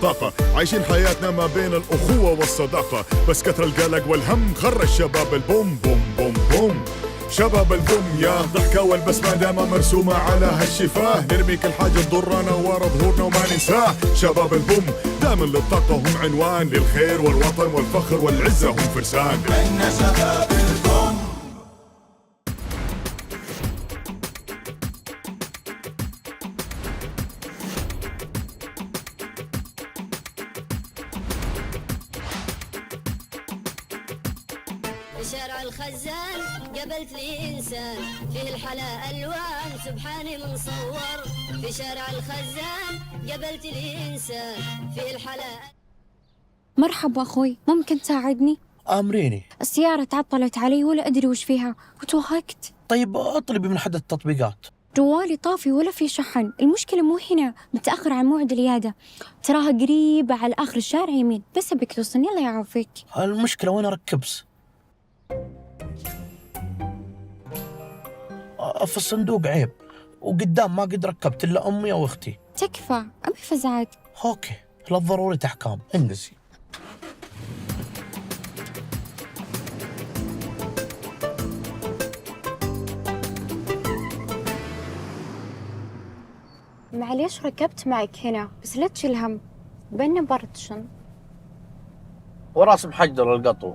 طاقة، عايشين حياتنا ما بين الأخوة والصداقة، بس كثر القلق والهم خرج شباب البوم بوم بوم بوم. شباب البوم يا ضحكة والبسمة دايما مرسومة على هالشفاه، نرمي كل حاجة تضرنا ورا ظهورنا وما ننساه. شباب البوم دايما للطاقة هم عنوان، للخير والوطن والفخر والعزة هم فرسان. إحنا شباب البوم. شارع الخزان قابلت لي إنسان فيه الحلا ألوان سبحاني منصور. في شارع الخزان قابلت لي إنسان فيه الحلا. مرحبا أخوي، ممكن تساعدني؟ أمريني. السيارة تعطلت علي ولا أدري وش فيها وتوهقت. طيب اطلبي من أحد التطبيقات. جوالي طافي ولا في شحن، المشكلة مو هنا، متأخر عن موعد العيادة، تراها قريبة على آخر الشارع يمين، بس أبيك توصلني الله يعافيك. المشكلة وين أركبس؟ في الصندوق عيب، وقدام ما قد ركبت إلا أمي أو أختي. تكفى، أبي فزعت. أوكي، لا ضروري أحكام، انجزي. معليش ركبت معك هنا، بس لا تشيل هم، بينا بردشن. وراس محجر القطو.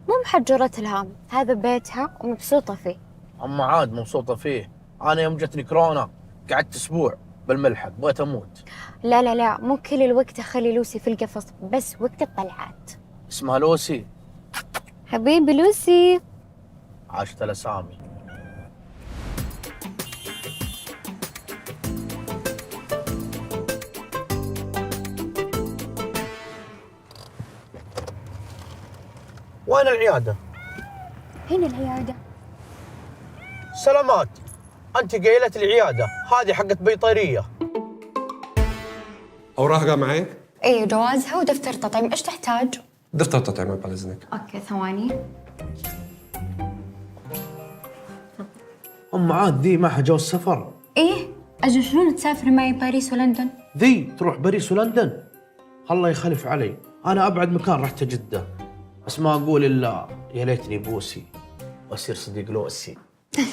مو محجرة الهام، هذا بيتها ومبسوطة فيه. أما عاد مبسوطة فيه، أنا يوم جتني كورونا قعدت أسبوع بالملحق، بغيت أموت. لا لا لا، مو كل الوقت أخلي لوسي في القفص، بس وقت الطلعات. اسمها لوسي. حبيبي لوسي. عاشت الأسامي. وين العيادة؟ هنا العيادة. سلامات، أنت قايلة العيادة، هذه حقت بيطرية. أوراقها معك؟ ايه، جوازها ودفتر تطعيم، ايش تحتاج؟ دفتر تطعيمات بعد إذنك. اوكي ثواني. أم عاد ذي معها جواز سفر. ايه، اجل شلون تسافر معي باريس ولندن؟ ذي تروح باريس ولندن؟ الله يخلف علي، أنا أبعد مكان رحت جدة، بس ما أقول إلا يا ليتني بوسي وأصير صديق لوسي.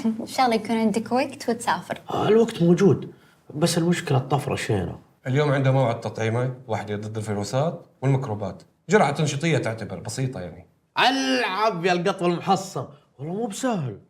ان شاء الله يكون عندك وقت وتسافر. الوقت موجود، بس المشكلة الطفرة شينة. اليوم عنده موعد تطعيمي، واحدة ضد الفيروسات والميكروبات، جرعة تنشيطية تعتبر بسيطة يعني. ألعب يا القطو المحصن، والله مو بسهل.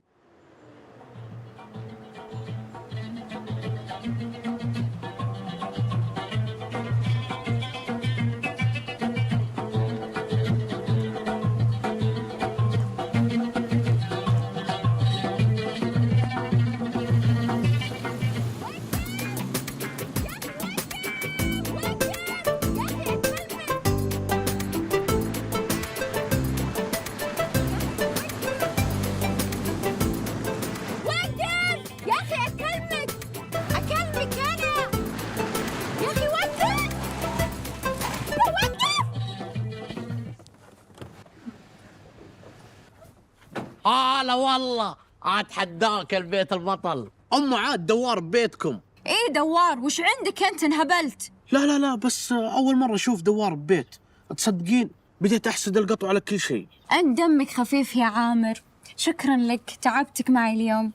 هلا والله، اتحداك البيت البطل. أم عاد دوار ببيتكم. ايه دوار، وش عندك انت انهبلت؟ لا لا لا، بس أول مرة أشوف دوار ببيت، تصدقين بديت أحسد القطو على كل شيء. انت دمك خفيف يا عامر، شكرا لك، تعبتك معي اليوم.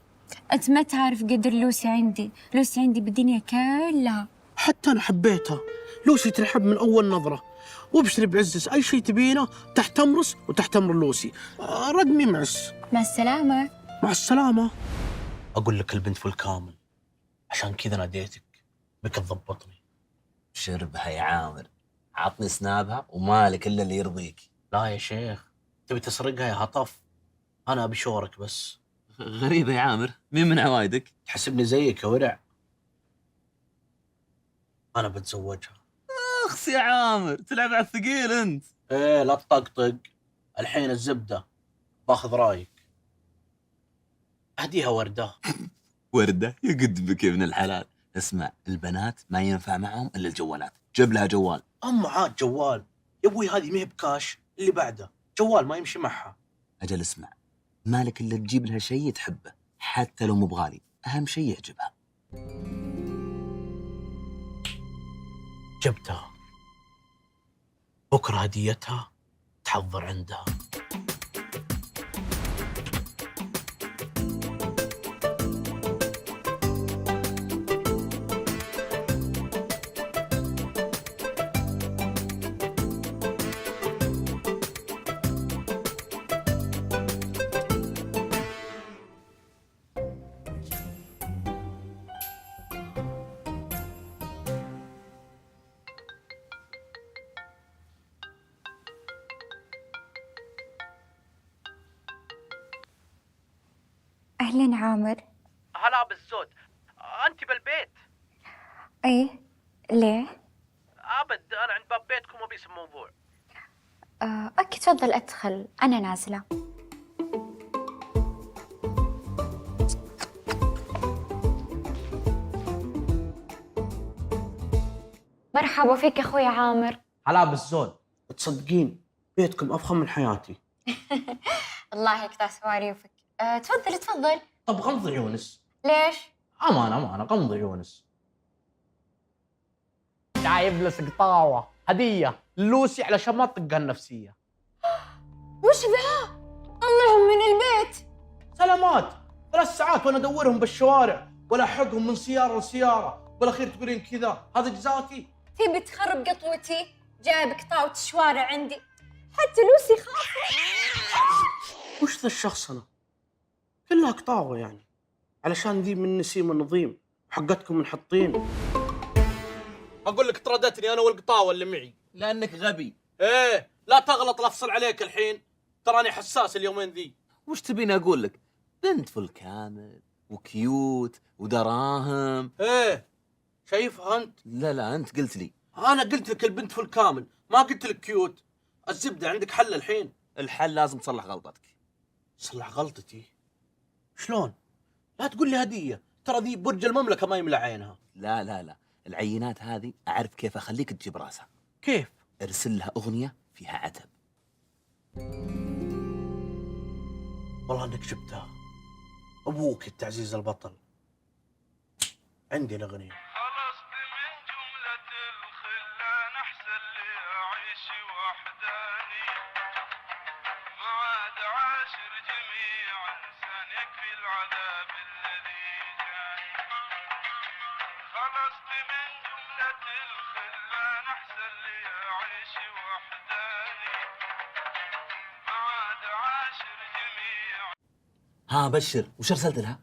انت ما تعرف قدر لوسي عندي، لوسي عندي بالدنيا كلها. حتى أنا حبيتها، لوسي تنحب من أول نظرة. وابشري بعزز، أي شيء تبينه تحت أمرس وتحت أمر لوسي. رقمي معس. مع السلامة. مع السلامة. أقول لك البنت في الكامل، عشان كذا ناديتك، بك تضبطني. شربها يا عامر، عطني سنابها ومالك إلا اللي يرضيك. لا يا شيخ، تبي تسرقها يا هطف، أنا أبي شورك بس. غريبة يا عامر، مين من عوايدك؟ تحسبني زيك يا ورع. أنا بتزوجها. أخس يا عامر، تلعب على الثقيل أنت. إيه لا تطقطق، الحين الزبدة، باخذ رايك. أهديها وردة. وردة يقد بك يا ابن الحلال. اسمع، البنات ما ينفع معهم إلا الجوالات، جيب لها جوال. أم عاد جوال يا أبوي، هذه ما هي بكاش، اللي بعده جوال ما يمشي معها. أجل اسمع، مالك إلا تجيب لها شيء تحبه، حتى لو مو بغالي، أهم شيء يعجبها. جبتها. بكرة هديتها تحضر عندها. أهلا عامر. هلا بالزود، أنت بالبيت؟ إيه ليه؟ أبد، أنا عند باب بيتكم وبيس الموضوع. أوكي تفضل أدخل، أنا نازلة. مرحبا فيك أخوي عامر. هلا بالزود، تصدقين بيتكم أفخم من حياتي. الله يقطع سواريفك. تفضل تفضل. طب غمضي يونس. ليش؟ أمانة غمضي يونس. جايب لك قطاوة هدية لوسي علشان ما تطقها النفسية. وش ذا؟ طلعهم من البيت. سلامات، 3 ساعات وأنا أدورهم بالشوارع ولا أحقهم من سيارة لسيارة، بالأخير تقولين كذا، هذا جزاتي؟ تبي تخرب قطوتي؟ جايب قطاوة الشوارع عندي، حتى لوسي خافت. وش ذا الشخص أنا؟ كلها قطاوة يعني، علشان ذي من نسيم النظيم حقتكم من حطين. أقول لك طردتني أنا والقطاوة اللي معي. لانك غبي. إيه لا تغلط، لا أفصل عليك الحين، تراني حساس اليومين ذي. وش تبيني اقول لك؟ بنت فل كامل وكيوت ودراهم. إيه شايفها أنت؟ لا انت قلت لي. أنا قلت لك البنت فل كامل، ما قلت لك كيوت. الزبدة عندك حل الحين. الحل لازم تصلح غلطتك. صلح غلطتي؟ شلون؟ لا تقول لي هدية، ترى ذي برج المملكة ما يملى عينها. لا العينات هذه اعرف كيف اخليك تجيب راسها. كيف؟ ارسل لها اغنيه فيها عتب. والله انك جبتها، ابوك التعزيز البطل. عندي الاغنية. خلصت من جملة الخلان أحسن لي أعيش وحداني، ما عاد عاشر جميعا سنك في العذاب الذي جاني. خلصت من جملة الخلان أحسن لي أعيش وحداني، ما عاد عاشر جميعا. ها بشر، وش ارسلت لها؟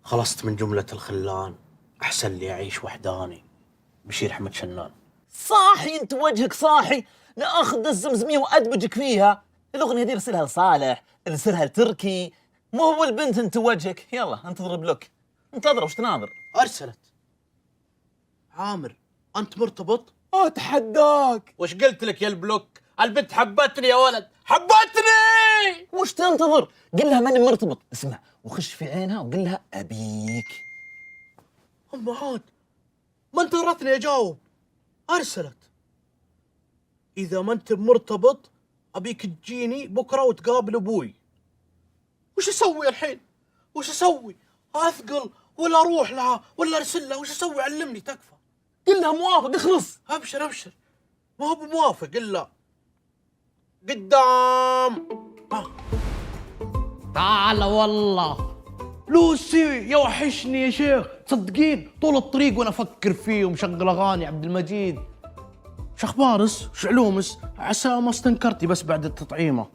خلصت من جملة الخلان، احسن لي اعيش وحداني. بشير احمد شنان. صاحي انت وجهك صاحي، ناخذ الزمزميه وادمجك فيها. الاغنيه دي ارسلها لصالح، ارسلها لتركي، مو هو البنت انت وجهك. يلا انتظر بلوك، انتظر وش تناظر؟ ارسلت. عامر انت مرتبط؟ اتحداك. وش قلت لك يا البلوك؟ البنت حبتني يا ولد، حبتني. وش تنتظر؟ قل لها ماني مرتبط. اسمع وخش في عينها وقل لها ابيك. أم عاد ما انتظرتني اجاوب. ارسلت. اذا ما انت مرتبط ابيك تجيني بكره وتقابل ابوي. وش اسوي الحين؟ وش اسوي؟ اثقل ولا اروح لها ولا ارسل لها؟ وش اسوي؟ علمني تكفى. قل لها موافق اخلص. ابشر ابشر، ما هو بموافق الا قدام. تعال والله لوسي يوحشني يا شيخ، تصدقين طول الطريق وانا افكر فيه ومشغل اغاني عبد المجيد. شخبارس شعلومس، عسى ما استنكرتي بس بعد التطعيمه.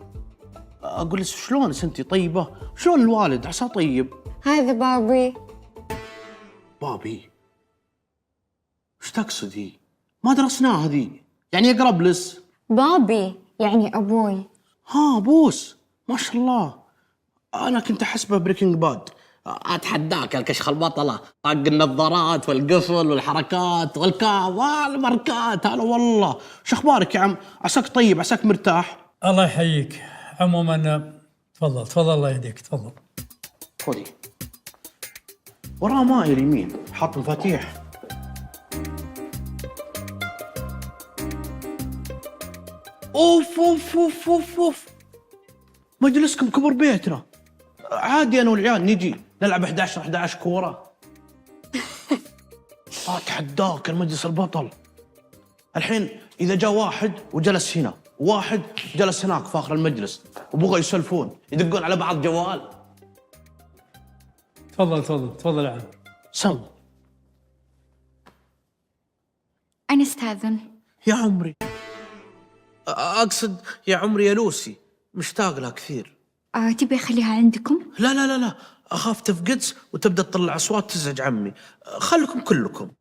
اقول لك شلونس انتي؟ طيبه؟ شلون الوالد؟ عسى طيب. هذا بابي. بابي؟ وش تقصدي؟ ما درسناها ذي، يعني اقرب لس. بابي يعني أبوي. ها بوس، ما شاء الله. انا كنت احسبه بريكنج باد. اتحداك الكشخ البطله، طق النظارات والقفل والحركات والكاب والماركات. هلا والله، شو اخبارك يا عم؟ عساك طيب، عساك مرتاح. الله يحييك. عموما تفضل تفضل، الله يهديك، تفضل. خذي. وراه ماي اليمين حاط مفاتيح. اوف اوف اوف اوف اوف، مجلسكم كبر بيتنا. عادي انا والعيال نجي نلعب 11 كوره. اتحداك المجلس البطل. الحين اذا جاء واحد وجلس هنا وواحد جلس هناك في اخر المجلس وبغوا يسولفون يدقون على بعض جوال. تفضل تفضل تفضل يا عم. سم أنا استاذن. يا عمري، اقصد يا عمري يا لوسي، مشتاق لها كثير. تبي أخليها عندكم؟ لا لا لا لا، اخاف تفقدس وتبدا تطلع اصوات تزعج عمي. خلكم كلكم.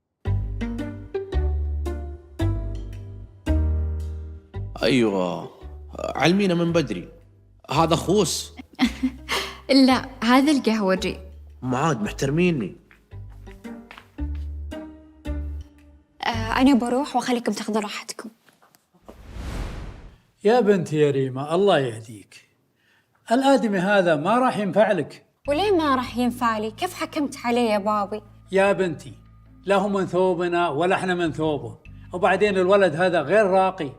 ايوه علمينا من بدري، هذا خوس. لا هذا القهوجي. معاد محترميني. أنا بروح وأخليكم تاخذوا راحتكم. يا بنتي يا ريما الله يهديك، الآدمي هذا ما راح ينفع لك. وليه ما راح ينفع لي؟ كيف حكمت عليه يا بابي؟ يا بنتي لا هو من ثوبنا ولا احنا من ثوبه، وبعدين الولد هذا غير راقي،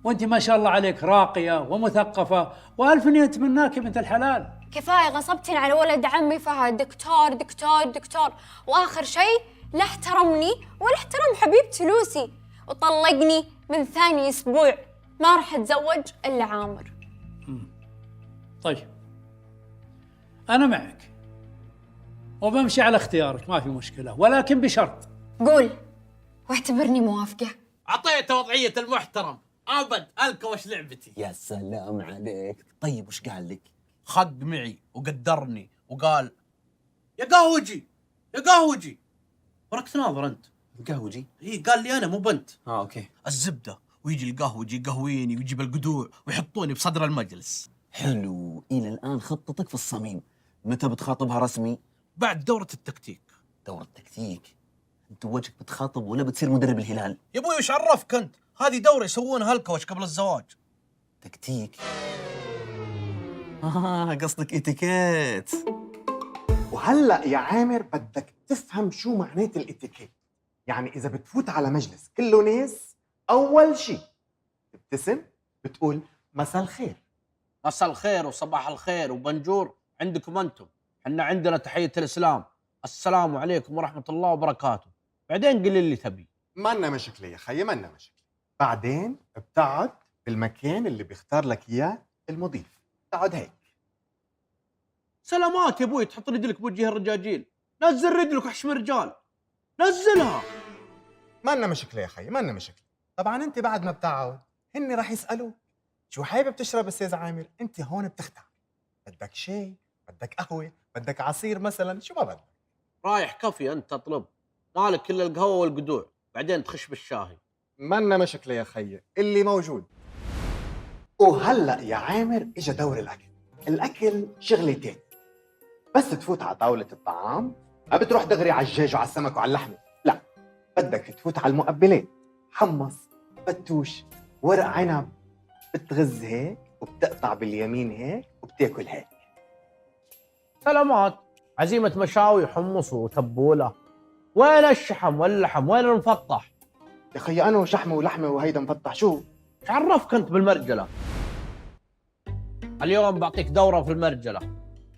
وانت ما شاء الله عليك راقية ومثقفة وألف يتمناك يا بنت الحلال. كفاية غصبتني على ولد عمي فهد، دكتور دكتور دكتور، وآخر شيء لا احترمني ولا احترم حبيبتي لوسي، وطلقني من ثاني أسبوع. ما راح أتزوج إلا عامر. طيب أنا معك وبمشي على اختيارك، ما في مشكلة، ولكن بشرط. قول واعتبرني موافقة. اعطيته وضعيه المحترم، ابد الكوش لعبتي. يا سلام عليك. طيب وش قال لك؟ خق معي وقدرني وقال يا قهوجي يا قهوجي. وراك تناظر انت. قهوجي؟ اي قال لي انا مو بنت. اوكي. الزبده، ويجي القهوجي يقهويني ويجيب القدوع ويحطوني بصدر المجلس. حلو، الى الان خطتك في الصميم. متى بتخاطبها رسمي؟ بعد دوره التكتيك. دورة تكتيك؟ انت وجهك بتخاطب ولا بتصير مدرب الهلال؟ يا ابوي وش عرفك انت؟ هذه دوره يسوونها الكوش قبل الزواج. تكتيك؟ قصدك اتيكيت. وهلأ يا عامر بدك تفهم شو معنات الاتيكيت. يعني إذا بتفوت على مجلس كله ناس، أول شي تبتسم بتقول مساء الخير. مساء الخير وصباح الخير وبنجور عندكم انتم، احنا عندنا تحية الإسلام، السلام عليكم ورحمة الله وبركاته. بعدين قل اللي تبي. منا مشكلة يا خيي، منا مشكلة. بعدين بتقعد بالمكان اللي بيختار لك إياه المضيف، تقعد هيك. سلامات يا ابوي، تحط رجلك بوجه الرجاجيل، نزل رجلك واحشم رجال، نزلها. منا مشكلة يا خيي، منا مشكلة. طبعا أنت بعد ما بتقعد هن راح يسألوك شو حابب تشرب أستاذ عامر؟ أنت هون بتختار، بدك شاي، بدك قهوة، بدك عصير مثلا، شو ما بدك. رايح كافي انت تطلب، مالك كل القهوة والقدوع، بعدين تخش بالشاهي. منا مشكلة يا خيي، اللي موجود. وهلأ يا عامر إجا دور الأكل. الأكل شغلتين، بس تفوت على طاولة الطعام ما بتروح دغري على الدجاج وعلى السمك وعلى اللحمة، لا، بدك تفوت على المقبلات، حمص، فتوش، ورق عنب، بتغز هيك وبتقطع باليمين هيك وبتاكل هيك. سلامات، عزيمة مشاوي وحمص وتبولة. وين الشحم واللحم؟ وين المفطح؟ يا خيي أنا وشحمة ولحمة وهيدا مفتح شو؟ ايش عرفك انت بالمرجلة؟ اليوم بعطيك دورة في المرجلة،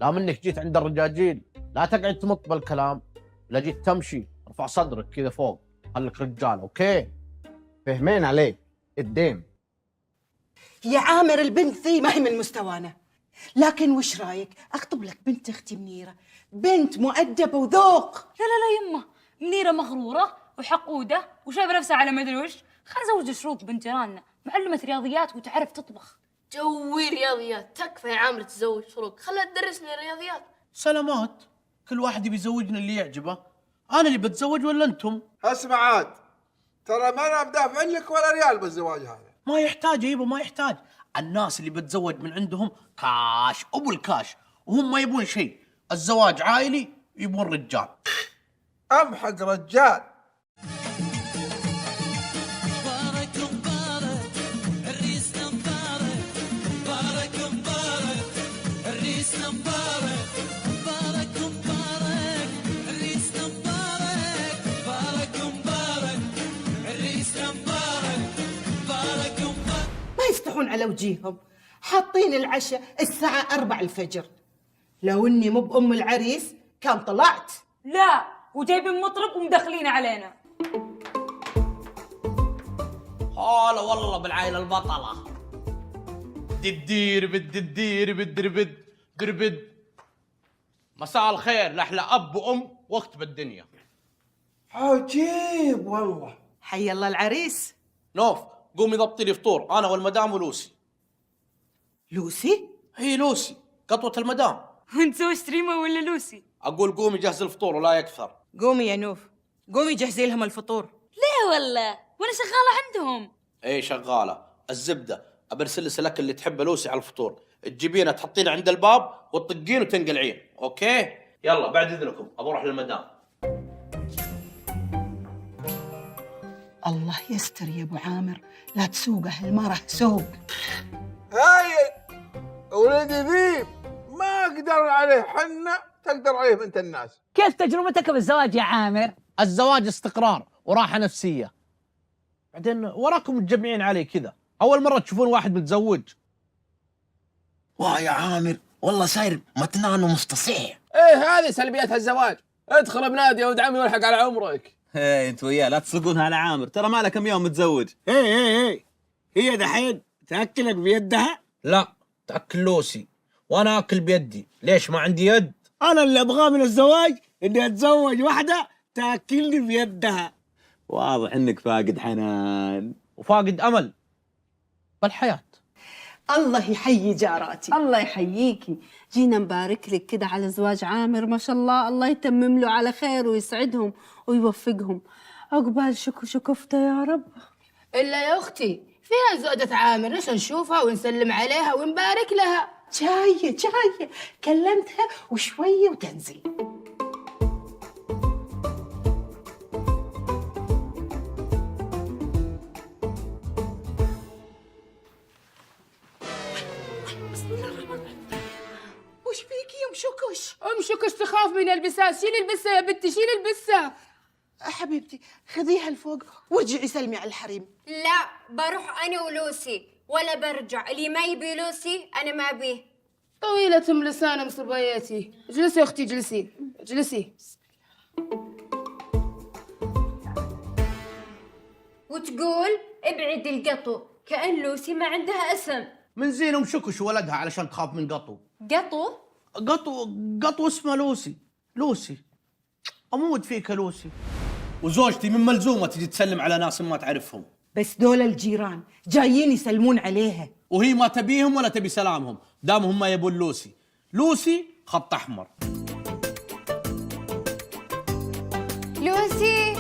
لا منك جيت عند الرجاجيل لا تقعد تمط بالكلام، لا جيت تمشي ارفع صدرك كذا فوق، خليك رجال. اوكي فهمين عليك قدام. يا عامر البنت ذي ما هي من مستوانا، لكن وش رايك اخطب لك بنت اختي منيره، بنت مؤدبه وذوق. لا لا لا يمه، منيره مغروره وحقوده وشايفه نفسها على مدري وش. خل زوج شروق بنت جيراننا، معلمه رياضيات وتعرف تطبخ. جوي رياضيات، تكفى يا عامر تتزوج شروق، خلها تدرسني رياضيات. سلامات، كل واحد يبي يزوجني اللي يعجبه، انا اللي بتزوج ولا انتم؟ اسمع عاد، ترى ما انا بدافع عنك ولا ريال بالزواج هذا. ما يحتاج يبا، ما يحتاج. الناس اللي بتزوج من عندهم كاش ابو الكاش، وهم ما يبون شيء. الزواج عائلي، يبون رجال. امحق رجال. على وجيههم، حاطين العشاء الساعة 4 الفجر. لو اني مو بأم العريس كان طلعت. لا، وجايبين مطرب ومدخلين علينا. هلا والله بالعائلة البطلة. دربد. مساء الخير لأحلى أب وأم وأخت بالدنيا. عجيب والله. حي الله العريس. نوف قومي ضبطي لي فطور أنا والمدام ولوسي. لوسي؟ هي لوسي قطوة المدام. وانت سوي ستريمة ولا لوسي؟ أقول قومي جهز الفطور ولا يكثر. قومي يا نوف، قومي جهزي لهم الفطور. ليه والله؟ وانا شغالة عندهم. ايه شغالة. الزبدة أبرسل لك اللي تحبه لوسي على الفطور، تجيبينه تحطينه عند الباب وتطقين وتنقلعين، أوكي؟ يلا بعد إذنكم أبى أروح للمدام. الله يستر يا ابو عامر، لا تسوقه المرة سوق. هاي ولدي ذيب ما أقدر عليه، حنا تقدر عليه بنت الناس. كيف تجربتك بالزواج يا عامر؟ الزواج استقرار وراحة نفسية. بعدين وراكم متجمعين عليه كذا، أول مرة تشوفون واحد متزوج. واه يا عامر والله صاير متنان ومستصيح. ايه هذه سلبيات الزواج. ادخل بنادي يا ولد عمي والحق على عمرك. ايه انت وياه لا تسلقونها على عامر، ترى ما له كم يوم متزوج. ايه هي دحين تاكلك بيدها؟ لا تأكل لوسي وأنا أكل بيدي. ليش ما عندي يد؟ انا اللي ابغاه من الزواج اني اتزوج واحده تاكلني بيدها. واضح انك فاقد حنان وفاقد أمل بالحياة. الله يحيي جاراتي. الله يحييكي، جينا نبارك لك كده على زواج عامر، ما شاء الله الله يتمم له على خير ويسعدهم ويوفقهم. عقبال شكفته يا رب. إلا يا أختي فيها زوجة عامر، ليش نشوفها ونسلم عليها ونبارك لها؟ جاية كلمتها وشوية وتنزل. وش فيكي يا مشكش؟ أم شكش تخاف من البسها، شيل البسها يا بنتي شيل البسها. حبيبتي خذيها لفوق وارجعي سلمي على الحريم. لا بروح أنا ولوسي ولا برجع، اللي ما يبي لوسي أنا ما أبيه. طويلة لسانة مصبياتي. اجلسي يا أختي اجلسي. وتقول ابعد القطو، كأن لوسي ما عندها اسم. من زين أم شكش ولدها علشان تخاف من قطو. قطو اسمه لوسي. أموت فيك يا لوسي. وزوجتي من ملزومة تجي تسلم على ناس ما تعرفهم. بس دول الجيران جايين يسلمون عليها، وهي ما تبيهم ولا تبي سلامهم، دامهم ما يبون لوسي خط أحمر. لوسي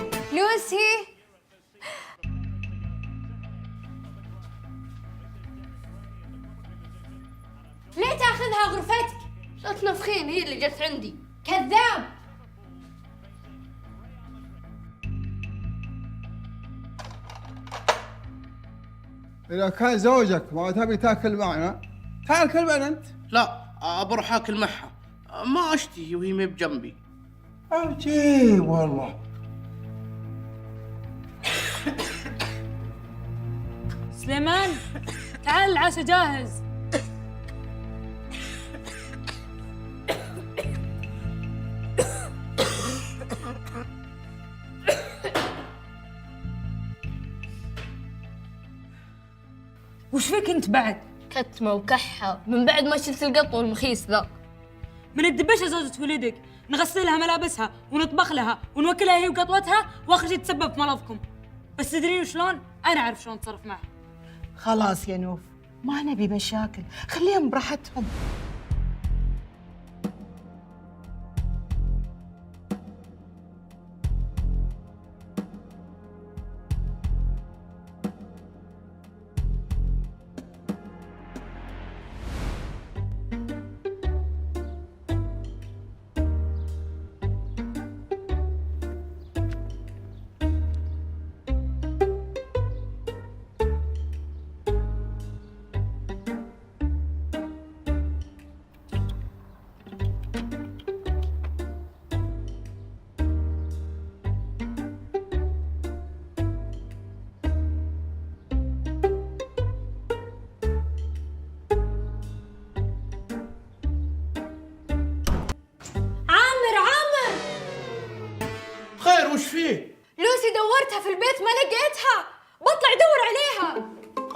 ليه تاخذها غرفتك؟ لا تنفخين، هي اللي جت عندي. كذاب. إذا كان زوجك ما تبي تاكل معنا تاكل معنا أنت. لا بروح آكل معها، ما أشتهي وهي ما بجنبي. عجيب والله. سليمان تعال العشاء جاهز. وش فيك انت بعد؟ كتمة وكحة من بعد ما شلت القطو المخيس ذا. من الدبشة زوجة ولدك، نغسلها ملابسها ونطبخ لها ونوكلها هي وقطوتها، واخر شيء تسبب في مرضكم. بس تدرين شلون؟ انا اعرف شلون اتصرف معها. خلاص يا نوف ما نبي مشاكل، خليهم براحتهم. خير وش فيه؟ لوسي دورتها في البيت ما لقيتها، بطلع ادور عليها.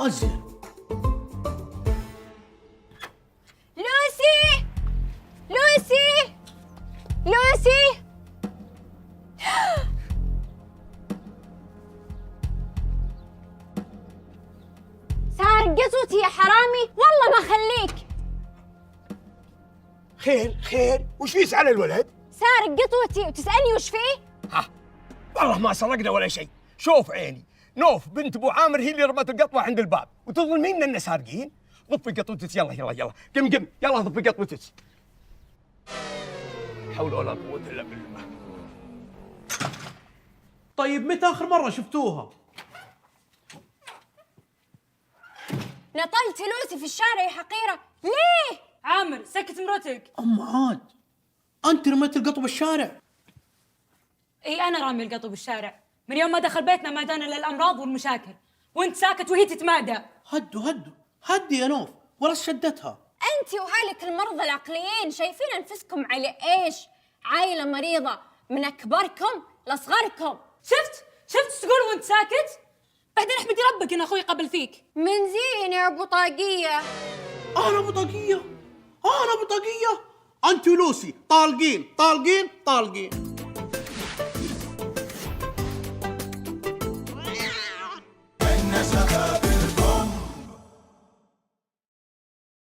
أزين. لوسي لوسي لوسي. سارق قطوتي يا حرامي، والله ما خليك. خير وش في على الولد؟ سارق قطوتي وتسألني وش فيه؟ ها والله ما سرقنا ولا شيء. شوف عيني، نوف بنت ابو عامر هي اللي رمت القطوه عند الباب وتظلمين اننا سارقين. ضفي قطوتك، يلا قم يلا ضفي قطوتك. حول ولا قوه الا بالله. طيب متى آخر مرة شفتوها؟ نطلت لوسي في الشارع يا حقيرة. ليه؟ عامر سكت مرتك. أم عاد أنت رميت القطو بالشارع؟ اي انا رامي القطو بالشارع من يوم ما دخل بيتنا ما دانا الا الامراض والمشاكل، وانت ساكت وهي تتمادى. هدوا يا نوف، ولا شدتها. انت وهالك المرضى العقليين شايفين انفسكم على ايش؟ عائلة مريضة من اكبركم لاصغركم. شفت تقول وانت ساكت؟ بعدين احمدي ربك ان اخوي قبل فيك. من زين يا ابو طاقية. أنا بطاقية. أنت ولوسي طالقين.